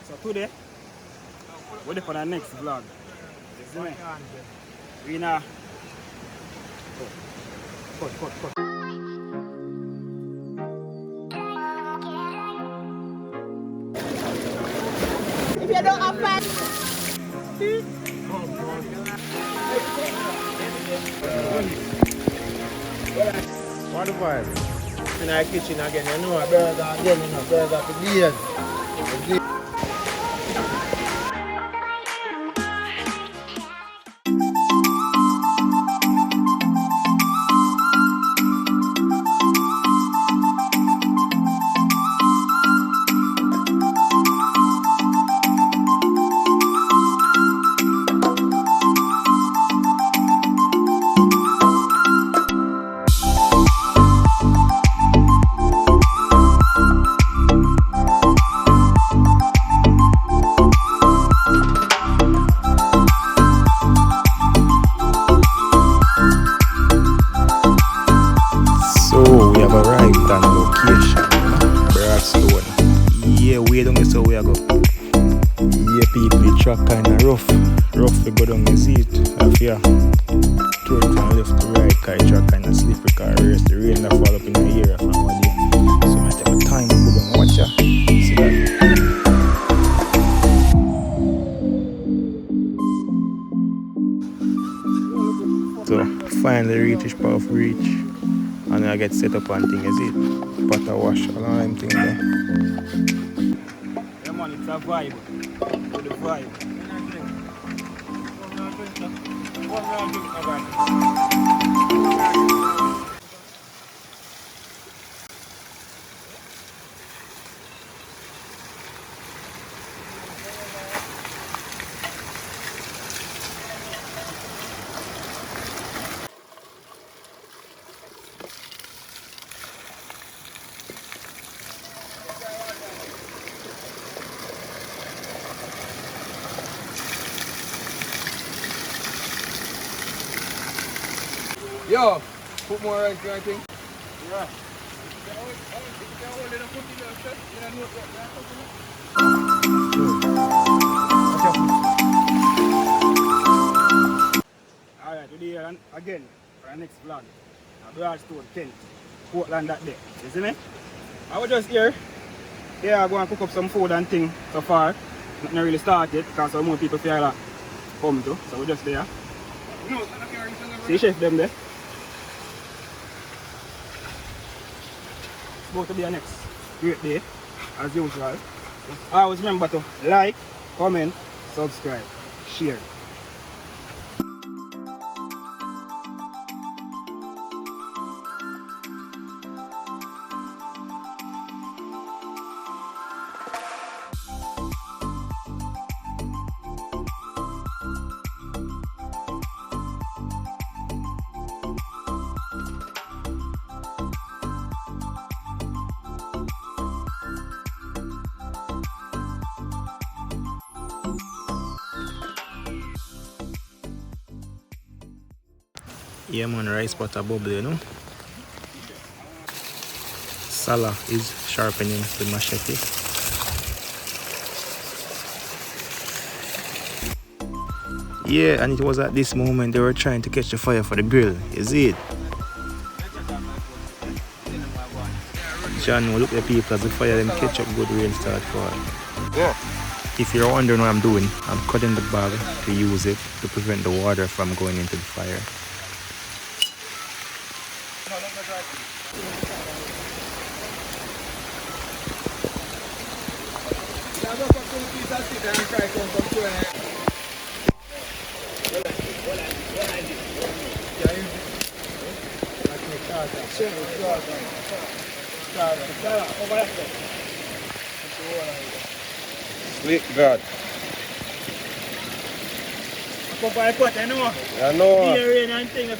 So today, we're there for the next vlog. You see me? We now. Cut. If you don't have fun. What the vibe? In our kitchen again, you know, a burger again, you know, burger for days. Arrived on location, Broadstone. Yeah, we don't know where we go. Yeah, people, the track kinda rough. We go down the seat. If you turn from left to right, cause the track kinda slippery, cause the rain that fall up in the area from one day. So I take my time to go down and watch ya. See that? So finally reach part of reach. And I get set up on thing, is it? Pot of wash, all them things there. Yeah man, it's a vibe. It's a vibe. Yo, put more rice in, I think. Yeah. Alright, today again for the next vlog. Broadstone tent, Portland that day. You see me? I was just here. Yeah, I go and cook up some food and things so far. Nothing really started because some more people feel like come to. So we're just there. See chef them there. It's about to be a next great day as usual. Always remember to like, comment, subscribe, share. Yeah man, rice pot a bubble, you know. Salah is sharpening the machete. Yeah, and it was at this moment they were trying to catch the fire for the grill. You see it? John, look at the people as the fire them catch up good rain start falling. Yeah. If you're wondering what I'm doing, I'm cutting the bag to use it to prevent the water from going into the fire. Sweet God. I know. Rain and things,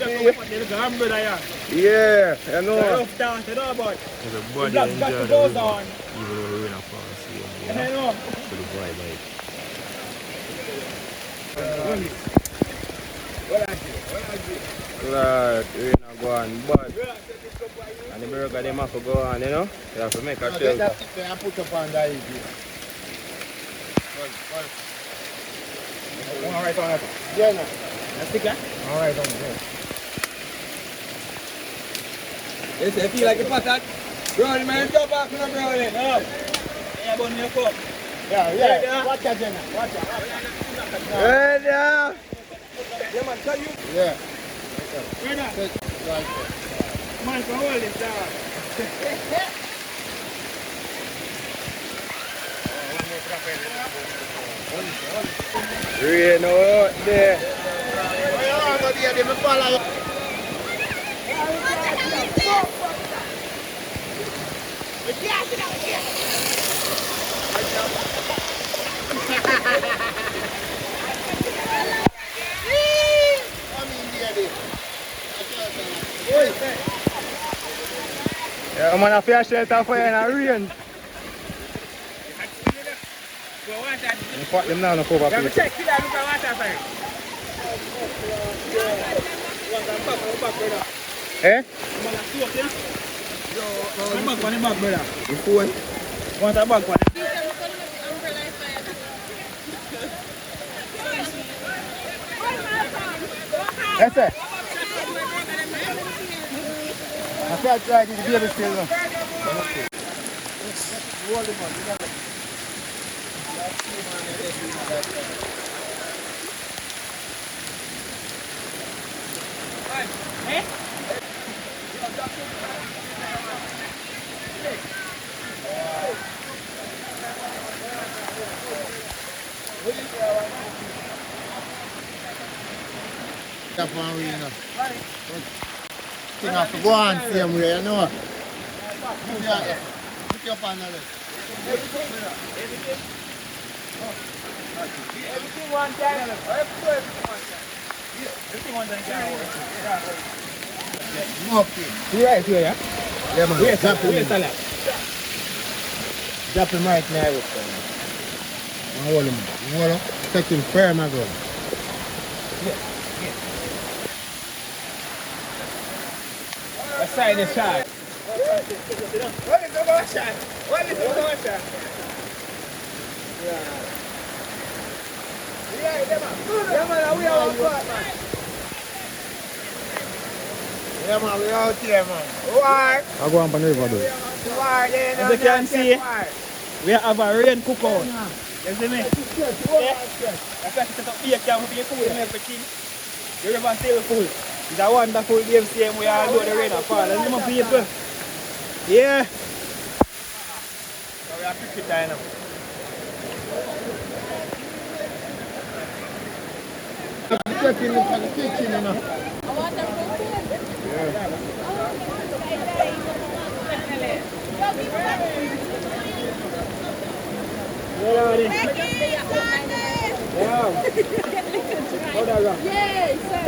Yeah, I know. rough dance, you know, but Everybody black enjoy battle the goes river, on. even though the rain falls, you And I know, know. for the vibe like. Lord, we not go on, but and the burger them have to go on, you know. You have to make a shelter. Put up on the Alright, alright. Yeah, no. Let's stick that. Alright, on there. Yes, I feel like a patat. Brownie, man, jump off in a brownie. No. Yeah, bun your cup. Yeah. Watch out, Jenna. Watch out. Hey, yeah. Yeah, man, tell you. Yeah. Where that? Right there. Man, can hold it down. Rain out there. Yeah, I'm gonna feel shelter for you in a rain. You put them down on cover people. Eh? The phone. Want a bag for it? Yes, sir. I feel like it's baby still now. That one way, you know. Thing have to go on same way, you know. Put your pan on it. Everything one time. Everything one time. Okay. Right here, yeah? Yeah, man. Where's Drop him. salad? Drop him right now. Hold him. Hold him. Take him firm, my girl. What side is shot? What is the one shot? What is the one shot? Yeah, man, we are on spot, man. Yeah, man, we out here, man. Why? I go on the river though. Why? As you can see, we have a rain cookout. You see me? Yeah. That's why I set up here, can be food and everything. The river still full. It's a wonderful game same we all do the rain fall. And some people. Yeah. So we are cricket time now. Checking in for the kitchen, you know. Yes, sir.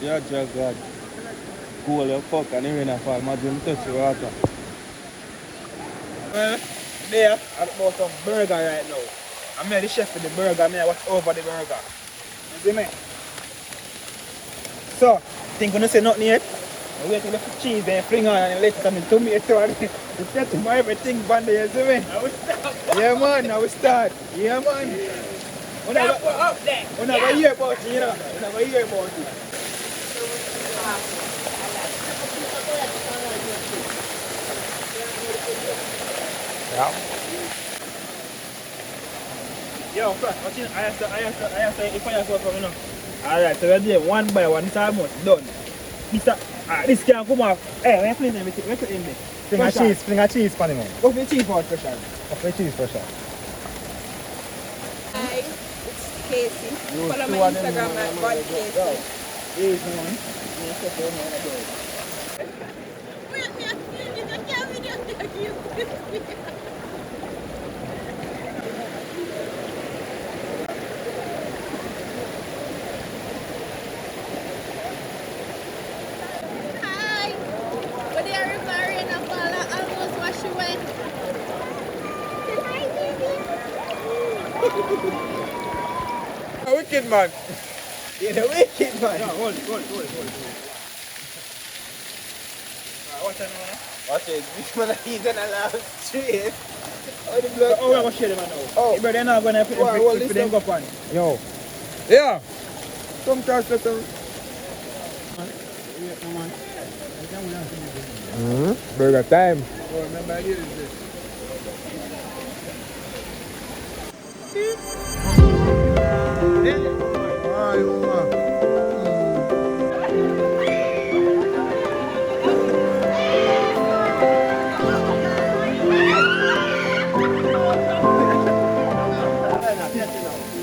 Yeah, just God. Cool, you fuck, and the rain a fall. Imagine touch the water. Well, there, I'm about some burger right now. I'm the chef for the burger, I watch over the burger. You see me? So, think when you say nothing yet? I wait till the cheese then fling on and lettuce and the tomato and the set for everything band there, you see me? I will stop. Yeah man, now we start. Yeah man. When I We're up there. hear about it, you know. When I hear about it. Yeah. Yo, first, watching, I answer if I answer from you know. Alright, so we're there one by one, it's almost done. This can come off. Hey, we're playing everything. We're putting this. Fling a cheese, pan man. What's the cheese for special? What's the cheese for sure? Hi, it's Casey. You Follow two my of them, Instagram at man, Casey. Here's one. Here's the second one. Hi. But they are repairing a fall. I almost wash you wet. Hi, baby. A wicked man. You're the wicked man. No, hold. What's that now? Watch it. This man he's gonna laugh straight. Oh, the Oh, blood. we're going to share them now. Oh. Hey, bro, they're not going to put Why, hold them this go on. Yo. Yeah. Come touch the thing. Burger time. Oh, remember I did this.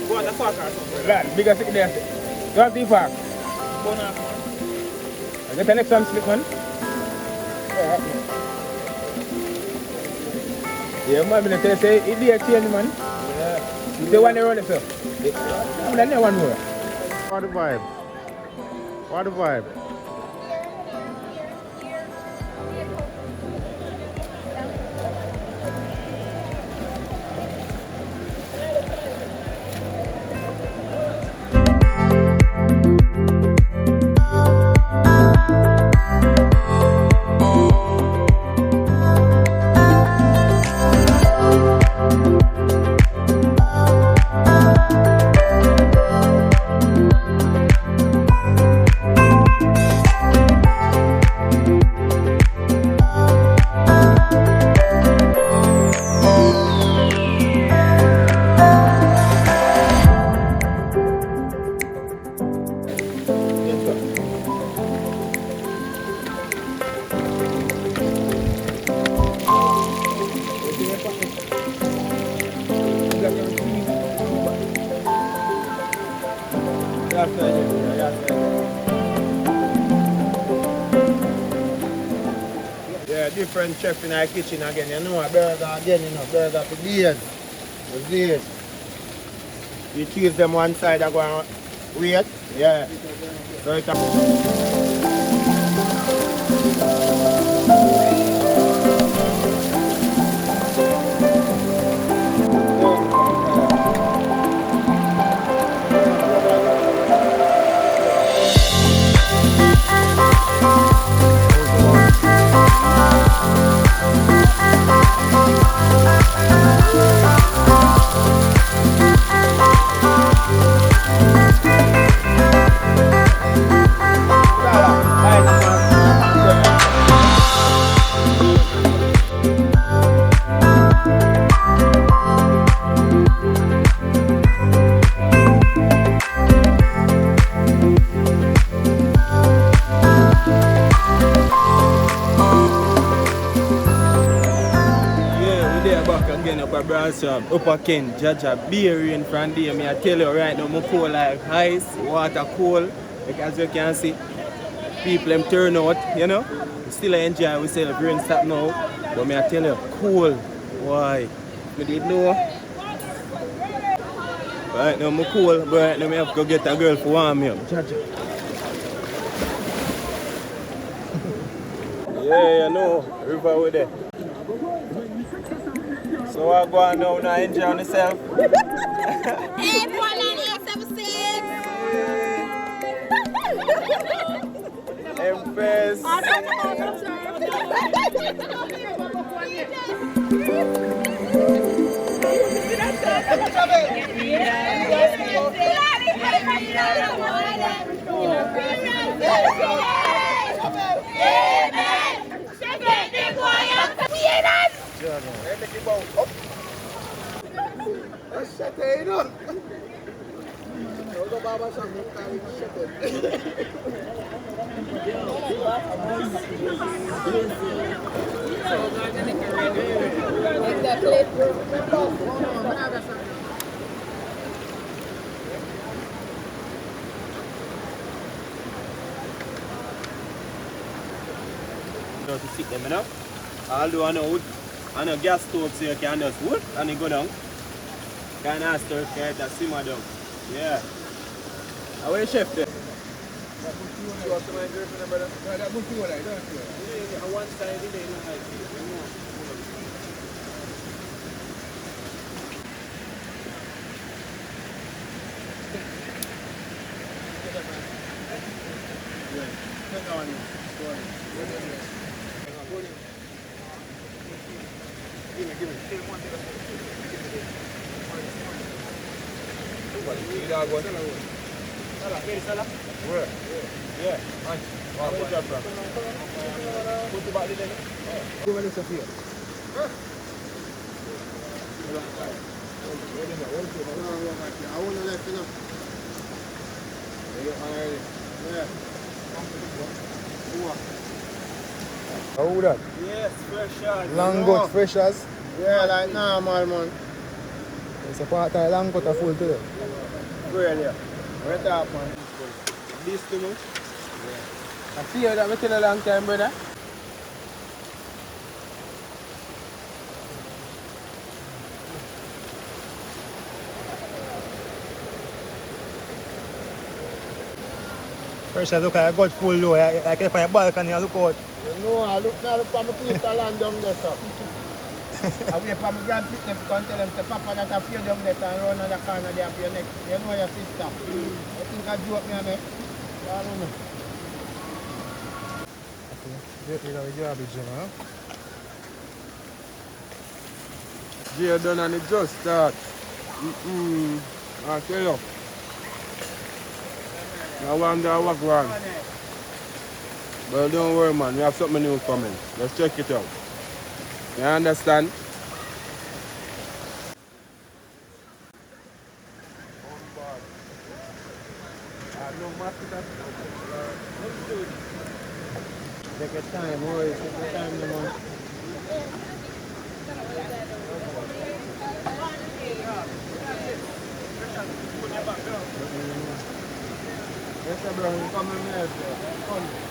Go on the park or something. Lad, bigger stick there. You have the park. Go on the park. I get the next one slip man. Yeah, man, I'm going to say, it's the change, man. Yeah. You the one that run it, sir. I'm going to one more. What the vibe? What the vibe? Yeah, different chef in our kitchen again. You know, a burger again, you know, burger for days. For days. You choose them one side, I go and wait. Yeah. So it's Upper Ken, Jaja, beer rain from there. Me I tell you right now, I'm cold like ice, water cold. Because you can see, people them turn out, you know. We still enjoy ourselves, rain stop now. But me I tell you, cold. Why? Me did know. Right now I'm cold, but right now I have to go get a girl for warm me up. Jaja. Yeah, you know, river with it. So I go on now, now enjoy yourself. Hey, Portland 876. Empress. To stick them enough. Although I know wood, I know gas stove so you can just wood and it go down. Kind of stir fry it and simmer down. Yeah. How are you chef there? One side in there. How that? Yes, fresh as. Long gut fresh as? Yeah, like normal, man. It's a part of long cut of full today. Really? Right up, man. This too much? I see you that we tell a long time, brother. Fresh as look like a gut full though. Like if I balcony and look out. No, I look for my piece of land down there, sir. I wait for my grandparents to come tell them, say, Papa, that a few down there and run on the corner there for your neck. You know your sister. I think I joke me, man. I don't know. Get rid of the garbage, you know. Jay done and it just start. I tell you. I wonder what wrong. But don't worry, man, we have something new coming. Let's check it out. You understand? Take your time, boy. Take your time, man. Yes, bro. Come in here, sir. Come.